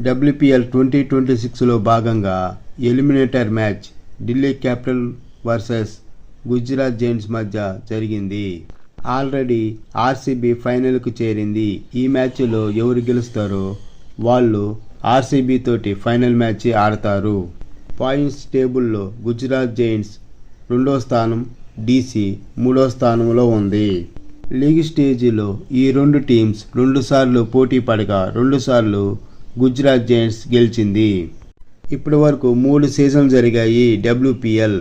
WPL 2026లో భాగంగా eliminator match Delhi capital versus Gujarat Giants మధ్య జరిగింది. ఆల్రెడీ ఆర్సీబీ ఫైనల్కు చేరింది. ఈ మ్యాచ్లో ఎవరు గెలుస్తారో వాళ్ళు ఆర్సీబీ తోటి ఫైనల్ మ్యాచ్ ఆడతారు. పాయింట్స్ టేబుల్లో గుజరాత్ జైంట్స్ 2వ స్థానం, డీసీ 3వ స్థానంలో ఉంది. లీగ్ స్టేజిలో ఈ రెండు టీమ్స్ 2 సార్లు పోటీ పడగా 2 సార్లు గుజరాత్ జైంట్స్ గెలిచింది. ఇప్పటి వరకు 3 సీజన్లు జరిగాయి WPL.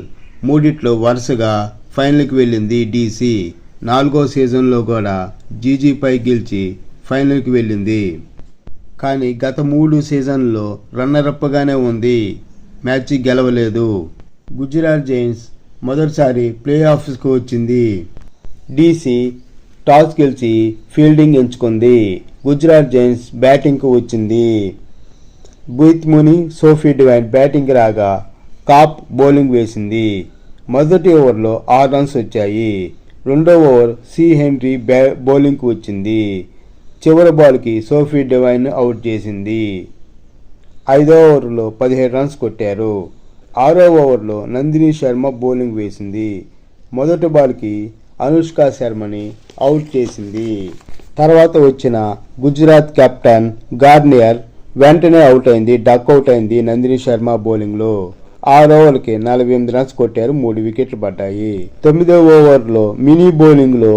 3 వరుసగా ఫైనల్కి వెళ్ళింది డీసీ. 4వ సీజన్లో కూడా జీజీపై గెలిచి ఫైనల్కి వెళ్ళింది. కానీ గత 3 సీజన్లలో రన్నరప్గానే ఉంది, మ్యాచ్ గెలవలేదు. గుజరాత్ జైంట్స్ మొదటిసారి ప్లే ఆఫ్స్కు వచ్చింది. డీసీ టాస్ గెలిచి ఫీల్డింగ్ ఎంచుకుంది. గుజరాత్ జైంట్స్ బ్యాటింగ్కు వచ్చింది. బుయిత్ ముని, సోఫీ డివైన్ బ్యాటింగ్ రాగా కాప్ బౌలింగ్ వేసింది. మొదటి ఓవర్లో 6 రన్స్ వచ్చాయి. 2వ ఓవర్ సి హెన్రీ బౌలింగ్కు వచ్చింది. చివరి బాల్కి సోఫీ డివైన్ అవుట్ చేసింది. 5వ ఓవర్లో 17 రన్స్ కొట్టారు. 6వ ఓవర్లో నందిని శర్మ బౌలింగ్ వేసింది. మొదటి బాల్కి అనుష్క శర్మని అవుట్ చేసింది. తర్వాత వచ్చిన గుజరాత్ కెప్టెన్ గార్నియర్ వెంటనే అవుట్ అయింది. డక్అవుట్ అయింది నందిని శర్మ బౌలింగ్లో. 6 ఓవర్లకి 48 రన్స్ కొట్టారు. 3 వికెట్లు పడ్డాయి. 9వ ఓవర్లో మినీ బౌలింగ్లో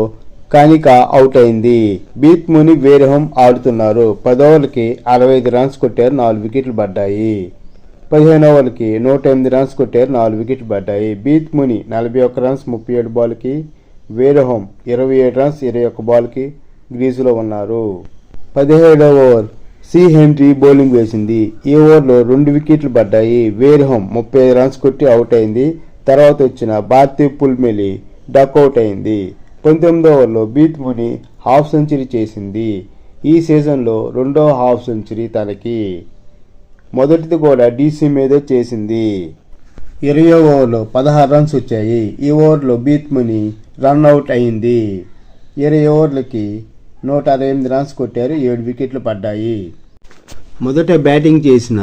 కనిక అవుట్ అయింది. బీత్ ముని, వేరహం ఆడుతున్నారు. 10 ఓవర్లకి 65 రన్స్ కొట్టారు. 4 వికెట్లు పడ్డాయి. 15 ఓవర్లకి 108 రన్స్ కొట్టారు. 4 వికెట్లు పడ్డాయి. బీత్ ముని 41 రన్స్ 37 బాల్కి, వేరహం 27 రన్స్ 21 బాల్కి గ్రీజులో ఉన్నారు. 17వ ఓవర్ సి హెన్రీ బౌలింగ్ వేసింది. ఈ ఓవర్లో 2 వికెట్లు పడ్డాయి. వేరహం 35 రన్స్ కొట్టి అవుట్ అయింది. తర్వాత వచ్చిన భారతీయ పుల్మెలి డక్అవుట్ అయింది. 19వ ఓవర్లో బీత్ ముని హాఫ్ సెంచరీ చేసింది. ఈ సీజన్లో 2వ హాఫ్ సెంచరీ తనకి. మొదటిది కూడా డీసీ మీదే చేసింది. 20వ ఓవర్లో 16 రన్స్ వచ్చాయి. ఈ ఓవర్లో బీత్ ముని రన్అవుట్ అయింది. 20 ఓవర్లకి 168 రన్స్ కొట్టారు. 7 వికెట్లు పడ్డాయి. మొదట బ్యాటింగ్ చేసిన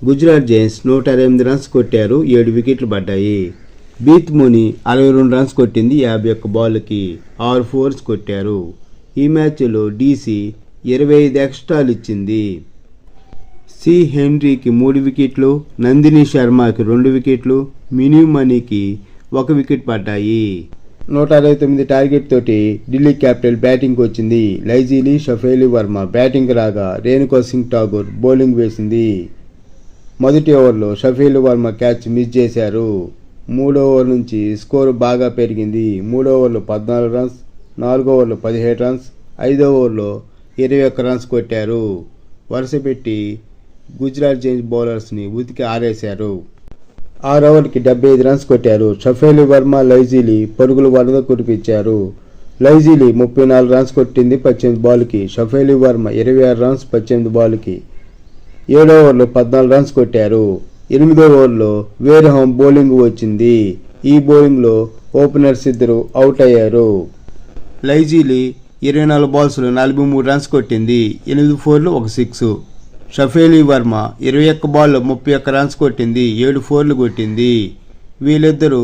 గుజరాత్ జైంట్స్ 168 రన్స్ కొట్టారు. 7 వికెట్లు పడ్డాయి. బీత్ ముని 62 రన్స్ కొట్టింది. 51 బాల్కి 6 ఫోర్స్ కొట్టారు. ఈ మ్యాచ్లో డీసీ 25 ఎక్స్ట్రాలు ఇచ్చింది. సి హెన్రీకి 3 వికెట్లు, నందిని శర్మకి 2 వికెట్లు, మినీ మనీకి 1 వికెట్ పడ్డాయి. 169 టార్గెట్ తోటి ఢిల్లీ క్యాపిటల్ బ్యాటింగ్కి వచ్చింది. లైజీలి, షఫేలి వర్మ బ్యాటింగ్ రాగా రేణుకా సింగ్ ఠాగూర్ బౌలింగ్ వేసింది. మొదటి ఓవర్లో షఫేలి వర్మ క్యాచ్ మిస్ చేశారు. 3వ ఓవర్ నుంచి స్కోరు బాగా పెరిగింది. 3వ ఓవర్లో 14 రన్స్, 4వ ఓవర్లో 17 రన్స్, 5వ ఓవర్లో 21 రన్స్ కొట్టారు. వరుస పెట్టి గుజరాత్ జైంట్స్ బౌలర్స్ని ఉతికి ఆరేశారు. 6 ఓవర్లకి 75 రన్స్ కొట్టారు. షఫేలి వర్మ, లైజీలి పరుగులు వరద కురిపించారు. లైజీలి 34 రన్స్ కొట్టింది 18 బాల్కి. షఫేలి వర్మ 26 రన్స్ 18 బాల్కి. 7వ ఓవర్లో 14 రన్స్ కొట్టారు. 8వ ఓవర్లో వేరహం బౌలింగ్ వచ్చింది. ఈ బౌలింగ్లో ఓపెనర్స్ ఇద్దరు అవుట్ అయ్యారు. లైజీలి 24 బాల్స్లో 43 రన్స్ కొట్టింది. 8 ఫోర్లు 1 సిక్స్. షఫేలి వర్మ 21 బాల్లో 31 రన్స్ కొట్టింది. 7 ఫోర్లు కొట్టింది. వీళ్ళిద్దరూ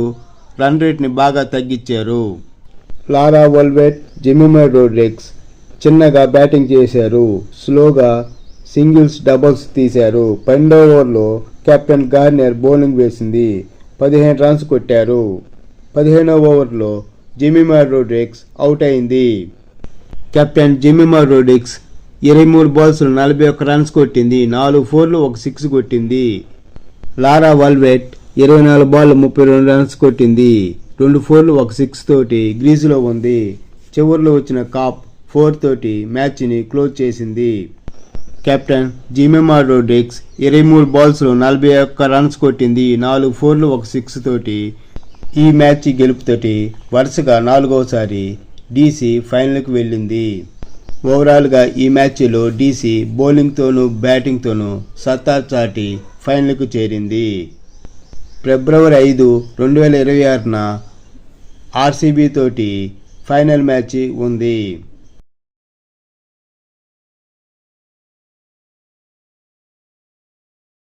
రన్ రేట్ని బాగా తగ్గించారు. లారా వల్వెట్, జెమిమా రోడ్రిగ్స్ చిన్నగా బ్యాటింగ్ చేశారు. స్లోగా సింగిల్స్, డబుల్స్ తీశారు. 12వ ఓవర్లో కెప్టెన్ గార్నియర్ బౌలింగ్ వేసింది. 15 రన్స్ కొట్టారు. 15వ ఓవర్లో జెమిమా రోడ్రిగ్స్ అవుట్ అయింది. కెప్టెన్ జెమిమా రోడ్రిగ్స్ 23 బాల్స్లో 41 రన్స్ కొట్టింది. 4 ఫోర్లు 1 సిక్స్ కొట్టింది. లారా వల్వెట్ 24 బాల్ 32 రన్స్ కొట్టింది. 2 ఫోర్లు 1 సిక్స్ తోటి గ్రీజులో ఉంది. చివరిలో వచ్చిన కాప్ 4 తోటి మ్యాచ్ని క్లోజ్ చేసింది. కెప్టెన్ జెమిమా రోడ్రిగ్స్ 23 బాల్స్లో 41 రన్స్ కొట్టింది. 4 ఫోర్లు 1 సిక్స్ తోటి ఈ మ్యాచ్ గెలుపుతోటి వరుసగా 4వసారి డీసీ ఫైనల్కి వెళ్ళింది. ఓవరాల్గా ఈ మ్యాచ్లో డీసీ బౌలింగ్తోనూ బ్యాటింగ్తోనూ సత్తా చాటి ఫైనల్కు చేరింది. ఫిబ్రవరి 5, 2026న ఆర్సీబీ తోటి ఫైనల్ మ్యాచ్ ఉంది.